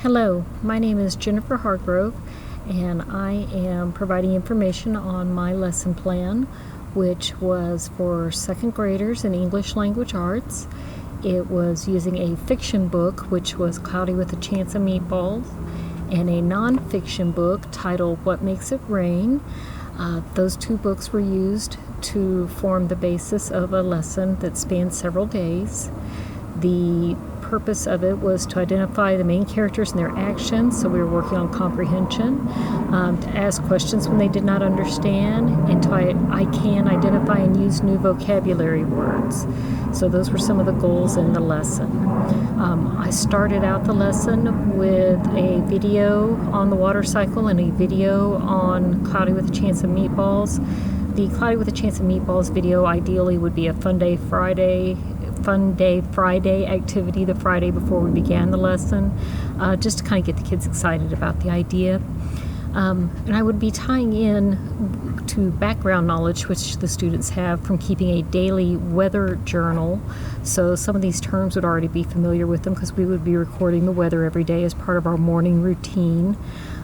Hello, my name is Jennifer Hargrove, and I am providing information on my lesson plan, which was for second graders in English Language Arts. It was using a fiction book, which was Cloudy with a Chance of Meatballs, and a nonfiction book titled What Makes It Rain. Those two books were used to form the basis of a lesson that spanned several days. The purpose of it was to identify the main characters and their actions, so we were working on comprehension, to ask questions when they did not understand, and to I can identify and use new vocabulary words. So those were some of the goals in the lesson. I started out the lesson with a video on the water cycle and a video on Cloudy with a Chance of Meatballs. The Cloudy with a Chance of Meatballs video ideally would be a Fun Day Friday activity the Friday before we began the lesson, just to kind of get the kids excited about the idea. And I would be tying in to background knowledge which the students have from keeping a daily weather journal. So some of these terms would already be familiar with them because we would be recording the weather every day as part of our morning routine.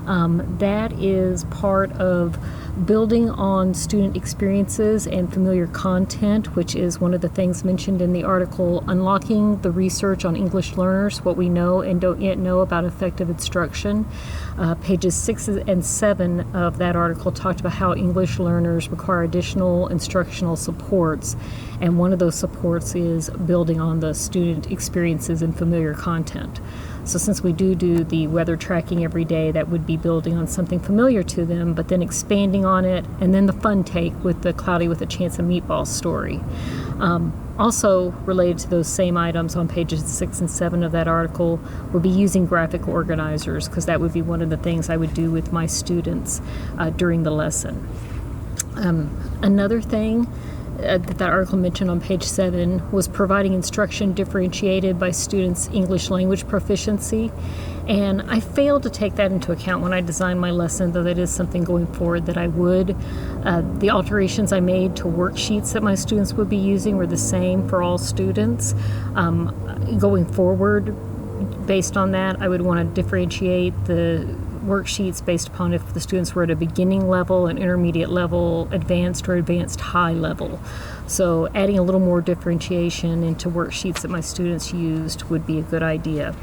That is part of building on student experiences and familiar content, which is one of the things mentioned in the article, Unlocking the Research on English Learners, What We Know and Don't Yet Know About Effective Instruction. Pages 6 and 7 of that article talked about how English learners require additional instructional supports, and one of those supports is building on the student experiences and familiar content. So since we do the weather tracking every day, that would be building on something familiar to them, but then expanding on it, and then the fun take with the Cloudy with a Chance of Meatballs story. Also related to those same items on pages 6 and 7 of that article would be using graphic organizers, because that would be one of the things I would do with my students during the lesson. Another thing that article mentioned on page 7 was providing instruction differentiated by students' English language proficiency. And I failed to take that into account when I designed my lesson, though that is something going forward that I would. The alterations I made to worksheets that my students would be using were the same for all students. Going forward, based on that, I would want to differentiate the worksheets based upon if the students were at a beginning level, an intermediate level, advanced, or advanced high level. So adding a little more differentiation into worksheets that my students used would be a good idea.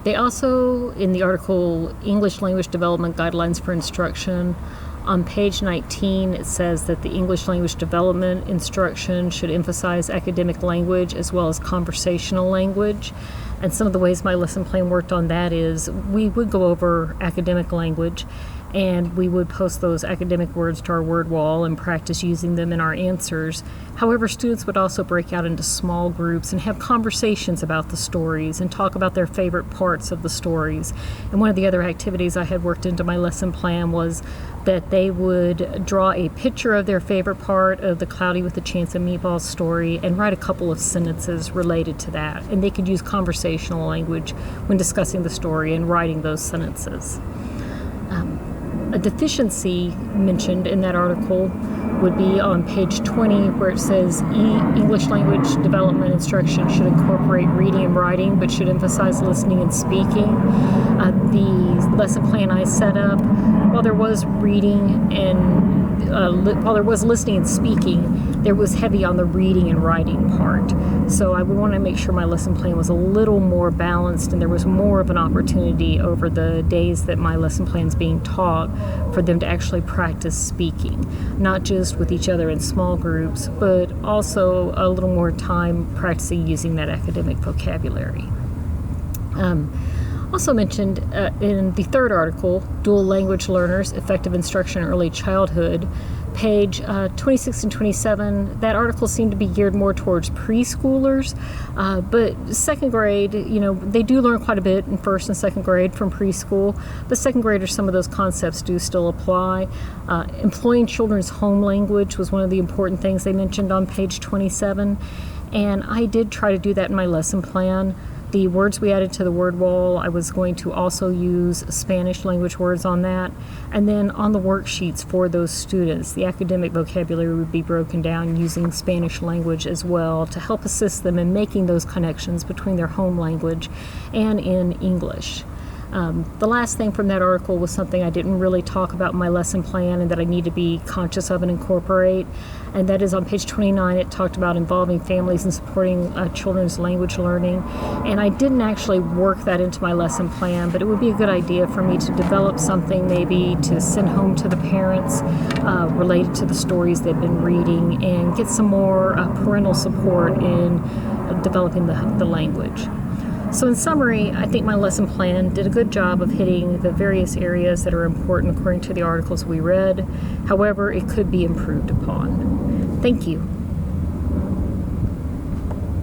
They also, in the article, English Language Development Guidelines for Instruction, on page 19, it says that the English language development instruction should emphasize academic language as well as conversational language. And some of the ways my lesson plan worked on that is we would go over academic language, and we would post those academic words to our word wall and practice using them in our answers. However, students would also break out into small groups and have conversations about the stories and talk about their favorite parts of the stories. And one of the other activities I had worked into my lesson plan was that they would draw a picture of their favorite part of the Cloudy with a Chance of Meatballs story and write a couple of sentences related to that. And they could use conversational language when discussing the story and writing those sentences. A deficiency mentioned in that article would be on page 20, where it says English language development instruction should incorporate reading and writing, but should emphasize listening and speaking. The lesson plan I set up, while there was reading and while there was listening and speaking, there was heavy on the reading and writing part. So I would want to make sure my lesson plan was a little more balanced, and there was more of an opportunity over the days that my lesson plan is being taught for them to actually practice speaking, not just with each other in small groups, but also a little more time practicing using that academic vocabulary. Also mentioned in the third article, Dual Language Learners, Effective Instruction in Early Childhood, page 26 and 27, that article seemed to be geared more towards preschoolers, but second grade, they do learn quite a bit in first and second grade from preschool, but second graders, some of those concepts do still apply. Employing children's home language was one of the important things they mentioned on page 27, and I did try to do that in my lesson plan. The words we added to the word wall, I was going to also use Spanish language words on that. And then on the worksheets for those students, the academic vocabulary would be broken down using Spanish language as well to help assist them in making those connections between their home language and in English. The last thing from that article was something I didn't really talk about in my lesson plan and that I need to be conscious of and incorporate, and that is on page 29. It talked about involving families and supporting children's language learning, and I didn't actually work that into my lesson plan, but it would be a good idea for me to develop something maybe to send home to the parents related to the stories they've been reading and get some more parental support in developing the language. So in summary, I think my lesson plan did a good job of hitting the various areas that are important according to the articles we read. However, it could be improved upon. Thank you.